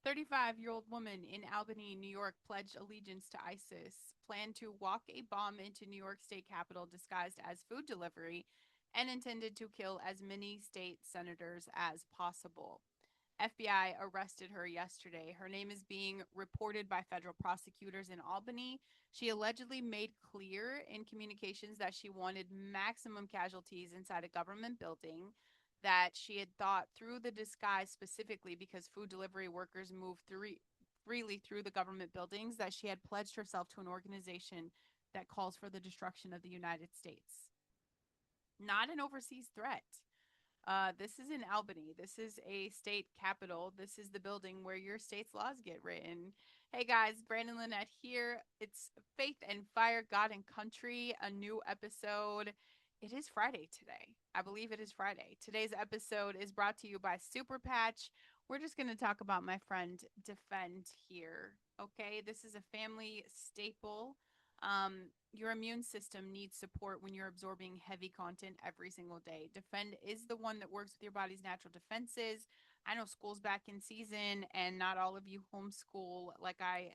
35-year-old woman in Albany, New York, pledged allegiance to ISIS, planned to walk a bomb into New York State Capitol disguised as food delivery, and intended to kill as many state senators as possible. FBI arrested her yesterday. Her name is being reported by federal prosecutors in Albany. She allegedly made clear in communications that she wanted maximum casualties inside a government building, that she had thought through the disguise specifically because food delivery workers move freely through the government buildings, that she had pledged herself to an organization that calls for the destruction of the United States. Not an overseas threat. This is in Albany. This is a state capital. This is the building where your state's laws get written. Hey guys, Brandon Lynette here. It's Faith and Fire, God and Country, a new episode. It is Friday today. I believe it is Friday. Today's episode is brought to you by Super Patch. We're just going to talk about my friend Defend here. Okay, this is a family staple. Your immune system needs support when you're absorbing heavy content every single day. Defend is the one that works with your body's natural defenses. I know school's back in season, and not all of you homeschool. Like I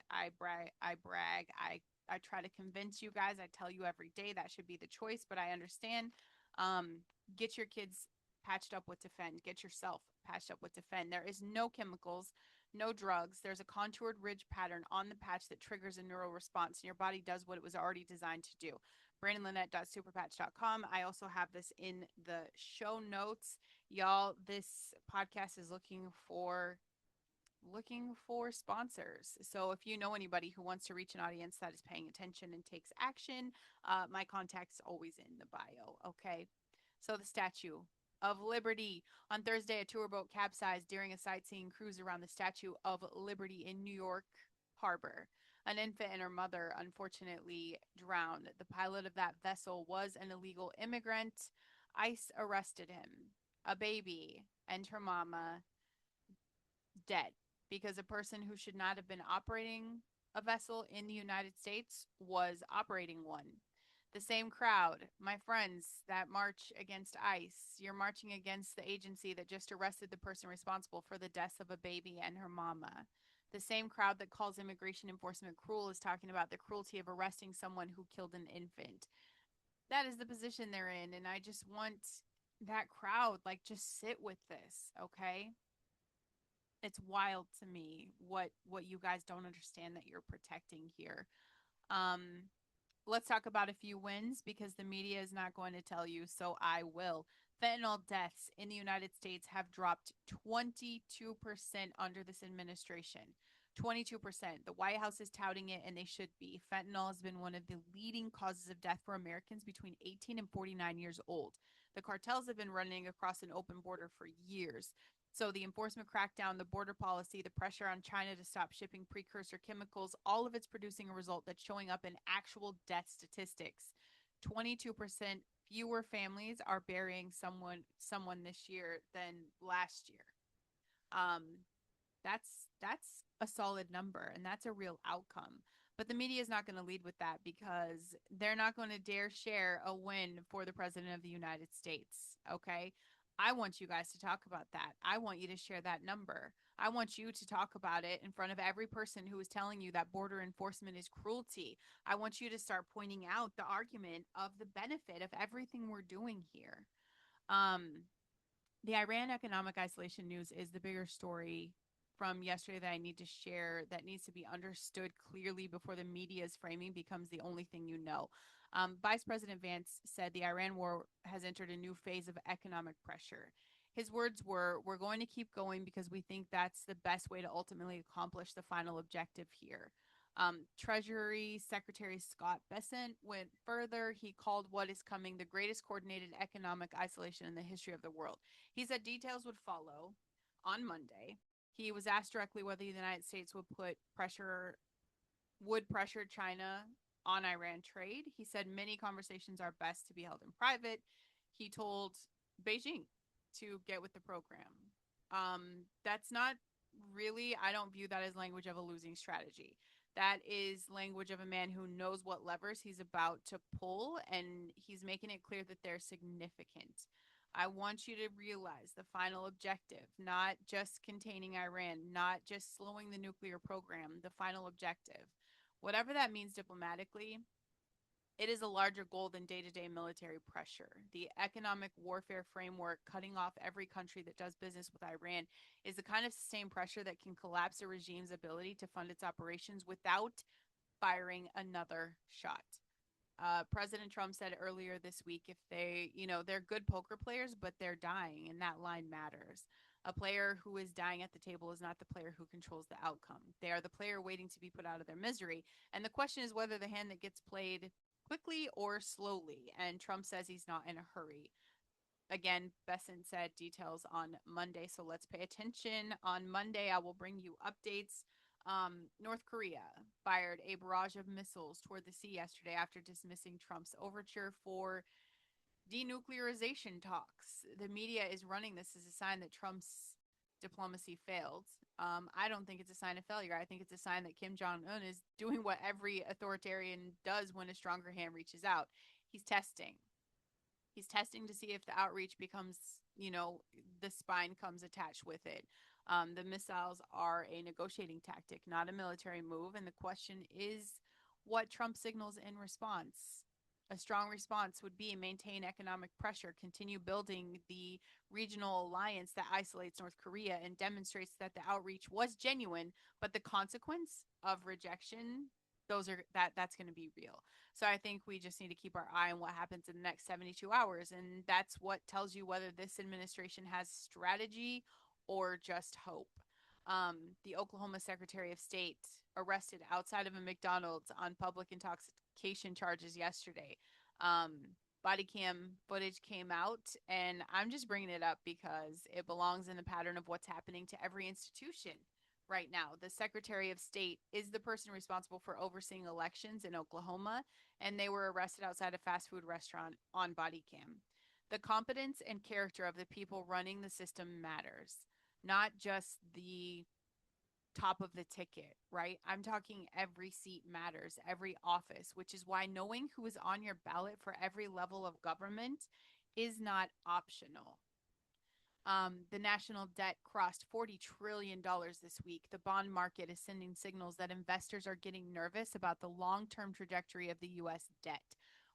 try to convince you guys. I tell you every day that should be the choice, but I understand. Um, get your kids patched up with Defend. Get yourself patched up with Defend. There is no chemicals, no drugs. There's a contoured ridge pattern on the patch that triggers a neural response, and your body does what it was already designed to do. BrandonLynette.superpatch.com. I also have this in the show notes. Y'all, this podcast is looking for sponsors. So if you know anybody who wants to reach an audience that is paying attention and takes action, my contact's always in the bio. Okay. So the Statue of Liberty. On Thursday, a tour boat capsized during a sightseeing cruise around the Statue of Liberty in New York Harbor. An infant and her mother unfortunately drowned. The pilot of that vessel was an illegal immigrant. ICE arrested him. A baby and her mama dead because a person who should not have been operating a vessel in the United States was operating one. The same crowd, my friends that march against ICE, you're marching against the agency that just arrested the person responsible for the deaths of a baby and her mama. The same crowd that calls immigration enforcement cruel is talking about the cruelty of arresting someone who killed an infant. That is the position they're in, and I just want that crowd, like, just sit with this, okay? It's wild to me what you guys don't understand that you're protecting here. Um, let's talk about a few wins because the media is not going to tell you, so I will. Fentanyl deaths in the United States have dropped 22% under this administration. 22%. The White House is touting it, and they should be. Fentanyl has been one of the leading causes of death for Americans between 18 and 49 years old. The cartels have been running across an open border for years. So the enforcement crackdown, the border policy, the pressure on China to stop shipping precursor chemicals, all of it's producing a result that's showing up in actual death statistics. 22% fewer families are burying someone this year than last year. Um, that's a solid number, and that's a real outcome. But the media is not going to lead with that because they're not going to dare share a win for the president of the United States. Okay. I want you guys to talk about that. I want you to share that number. I want you to talk about it in front of every person who is telling you that border enforcement is cruelty. I want you to start pointing out the argument of the benefit of everything we're doing here. Um, the Iran economic isolation news is the bigger story from yesterday that I need to share, that needs to be understood clearly before the media's framing becomes the only thing you know. Vice President Vance said the Iran war has entered a new phase of economic pressure. His words were, "We're going to keep going because we think that's the best way to ultimately accomplish the final objective here." Treasury Secretary Scott Bessent went further. He called what is coming the greatest coordinated economic isolation in the history of the world. He said details would follow on Monday. He was asked directly whether the United States would pressure China on Iran trade. He said many conversations are best to be held in private. He told Beijing to get with the program. That's not really, I don't view that as language of a losing strategy. That is language of a man who knows what levers he's about to pull, and he's making it clear that they're significant. I want you to realize the final objective, not just containing Iran, not just slowing the nuclear program, the final objective. Whatever that means diplomatically, it is a larger goal than day to day military pressure. The economic warfare framework, cutting off every country that does business with Iran, is the kind of sustained pressure that can collapse a regime's ability to fund its operations without firing another shot. President Trump said earlier this week if they're good poker players, but they're dying, and that line matters. A player who is dying at the table is not the player who controls the outcome. They are the player waiting to be put out of their misery. And the question is whether the hand that gets played quickly or slowly. And Trump says he's not in a hurry. Again, Bessent said details on Monday, so let's pay attention. On Monday, I will bring you updates. North Korea fired a barrage of missiles toward the sea yesterday after dismissing Trump's overture for denuclearization talks. The media is running this as a sign that Trump's diplomacy failed. I don't think it's a sign of failure. I think it's a sign that Kim Jong Un is doing what every authoritarian does when a stronger hand reaches out. He's testing. He's testing to see if the outreach becomes, the spine comes attached with it. The missiles are a negotiating tactic, not a military move. And the question is what Trump signals in response. A strong response would be maintain economic pressure, continue building the regional alliance that isolates North Korea and demonstrates that the outreach was genuine, but the consequence of rejection, that's going to be real. So I think we just need to keep our eye on what happens in the next 72 hours. And that's what tells you whether this administration has strategy or just hope. The Oklahoma Secretary of State arrested outside of a McDonald's on public intoxication charges yesterday. Body cam footage came out, and I'm just bringing it up because it belongs in the pattern of what's happening to every institution right now. The Secretary of State is the person responsible for overseeing elections in Oklahoma, and they were arrested outside a fast food restaurant on body cam. The competence and character of the people running the system matters, not just the top of the ticket, right? I'm talking every seat matters, every office, which is why knowing who is on your ballot for every level of government is not optional. The national debt crossed $40 trillion this week. The bond market is sending signals that investors are getting nervous about the long term trajectory of the U.S. debt.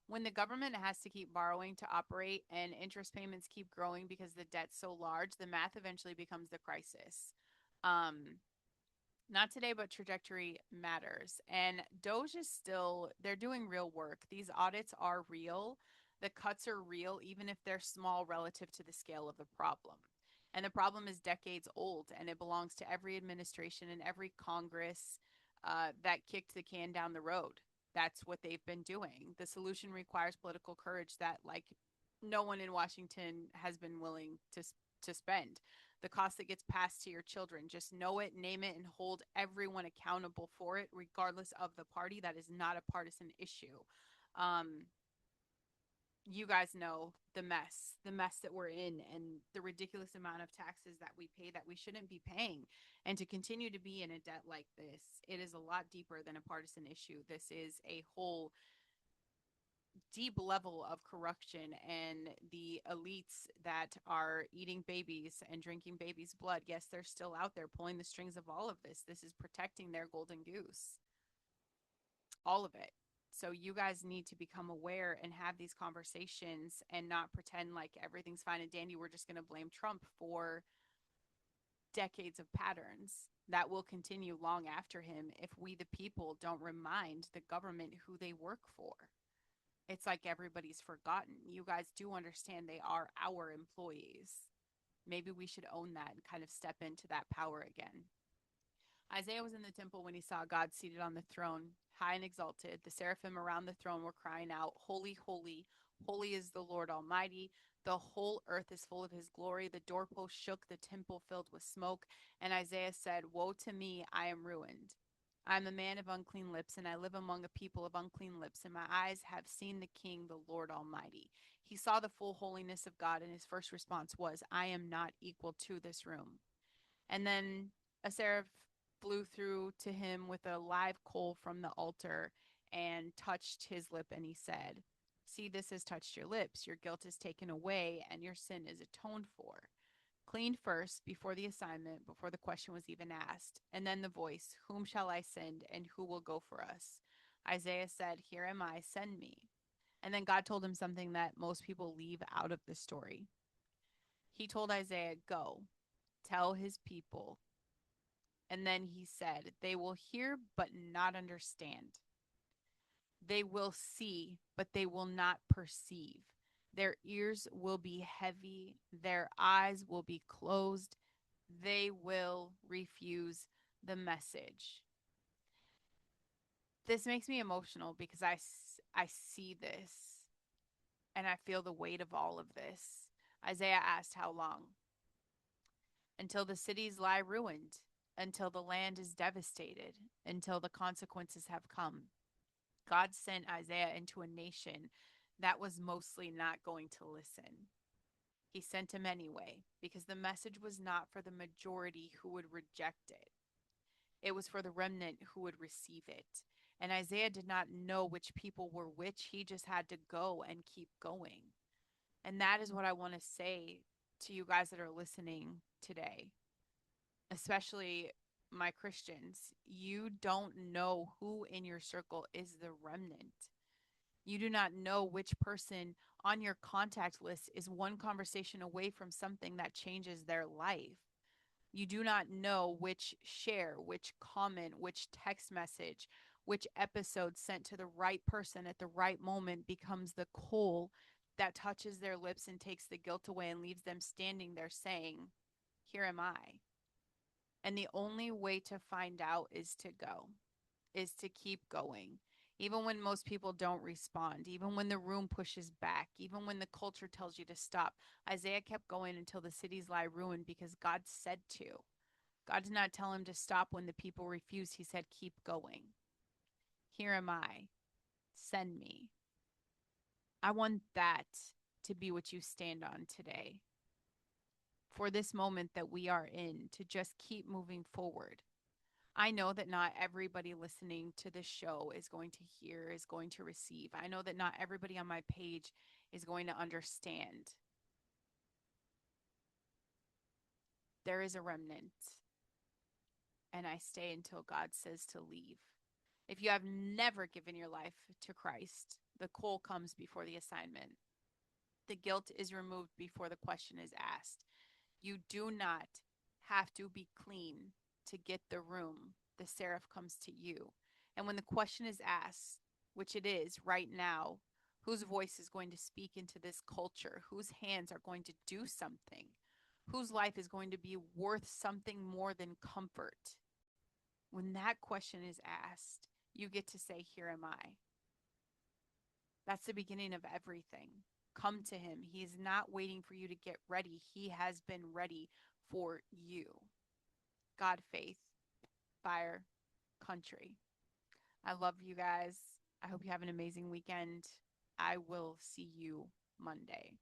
When the government has to keep borrowing to operate and interest payments keep growing because the debt's so large, the math eventually becomes the crisis. Not today, but trajectory matters. And Doge is still, they're doing real work. These audits are real. The cuts are real, even if they're small relative to the scale of the problem. And the problem is decades old, and it belongs to every administration and every Congress that kicked the can down the road. That's what they've been doing. The solution requires political courage that, like, no one in Washington has been willing to spend. The cost that gets passed to your children, just know it, name it, and hold everyone accountable for it, regardless of the party. That is not a partisan issue. You guys know the mess that we're in, and the ridiculous amount of taxes that we pay that we shouldn't be paying. And to continue to be in a debt like this, it is a lot deeper than a partisan issue. This is a whole deep level of corruption, and the elites that are eating babies and drinking babies' blood, yes, they're still out there pulling the strings of all of this. This is protecting their golden goose. All of it. So you guys need to become aware and have these conversations and not pretend like everything's fine and dandy. We're just going to blame Trump for decades of patterns that will continue long after him if we, the people, don't remind the government who they work for. It's like everybody's forgotten. You guys do understand they are our employees. Maybe we should own that and kind of step into that power again. Isaiah was in the temple when he saw God seated on the throne, high and exalted. The seraphim around the throne were crying out, "Holy, holy, holy is the Lord Almighty. The whole earth is full of his glory." The doorpost shook, the temple filled with smoke. And Isaiah said, "Woe to me, I am ruined. I am a man of unclean lips, and I live among a people of unclean lips, and my eyes have seen the King, the Lord Almighty." He saw the full holiness of God, and his first response was, "I am not equal to this room." And then a seraph flew through to him with a live coal from the altar and touched his lip, and he said, See, this has touched your lips. Your guilt is taken away and your sin is atoned for. Cleaned first before the assignment, before the question was even asked. And then the voice, whom shall I send and who will go for us? Isaiah said, here am I, send me. And then God told him something that most people leave out of the story. He told Isaiah, go, tell his people. And then he said, they will hear but not understand. They will see, but they will not perceive. Their ears will be heavy. Their eyes will be closed. They will refuse the message. This makes me emotional because I see this and I feel the weight of all of this. Isaiah asked, how long? Until the cities lie ruined, until the land is devastated, until the consequences have come. God sent Isaiah into a nation that was mostly not going to listen. He sent him anyway because the message was not for the majority who would reject it. It was for the remnant who would receive it. And Isaiah did not know which people were which. He just had to go and keep going. And that is what I want to say to you guys that are listening today, especially my Christians. You don't know who in your circle is the remnant. You do not know which person on your contact list is one conversation away from something that changes their life. You do not know which share, which comment, which text message, which episode sent to the right person at the right moment becomes the coal that touches their lips and takes the guilt away and leaves them standing there saying, here am I. And the only way to find out is to go, is to keep going. Even when most people don't respond, even when the room pushes back, even when the culture tells you to stop, Isaiah kept going until the cities lie ruined because God said to. God did not tell him to stop when the people refused. He said, keep going. Here am I. Send me. I want that to be what you stand on today. For this moment that we are in, to just keep moving forward. I know that not everybody listening to this show is going to hear, is going to receive. I know that not everybody on my page is going to understand. There is a remnant, and I stay until God says to leave. If you have never given your life to Christ, the call comes before the assignment. The guilt is removed before the question is asked. You do not have to be clean to get the room. The seraph comes to you. And when the question is asked, which it is right now, whose voice is going to speak into this culture? Whose hands are going to do something? Whose life is going to be worth something more than comfort? When that question is asked, you get to say, here am I. That's the beginning of everything. Come to him. He's not waiting for you to get ready. He has been ready for you. God, faith, fire, country. I love you guys. I hope you have an amazing weekend. I will see you Monday.